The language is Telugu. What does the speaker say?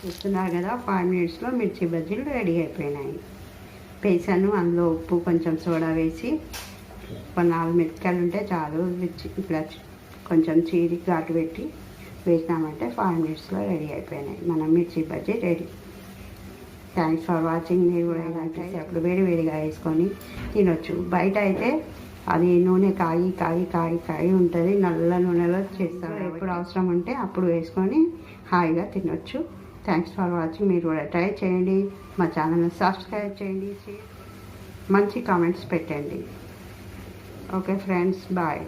చూస్తున్నారు కదా 5 మినిట్స్లో మిర్చి బజ్జీలు రెడీ అయిపోయినాయి. వేసాను, అందులో ఉప్పు కొంచెం సోడా వేసి ఒక 4 మిరపకాయలు ఉంటే చాలు, ఇట్లా కొంచెం చీరి ఘాటు పెట్టి వేసినామంటే 5 మినిట్స్లో రెడీ అయిపోయినాయి మన మిర్చి bajji ready. Thanks for watching. మీరు కూడా ఇలాంటి అప్పుడు వేడిగా వేసుకొని తినొచ్చు. బయట అయితే అది నూనె కాగి ఉంటుంది, నల్ల నూనెలో చేస్తాం. ఎప్పుడు అవసరం ఉంటే అప్పుడు వేసుకొని హాయిగా తినొచ్చు. Thanks for watching. మీరు కూడా ట్రై చేయండి, మా ఛానల్ని సబ్స్క్రైబ్ చేయండి, మంచి కామెంట్స్ పెట్టండి. Okay friends, bye.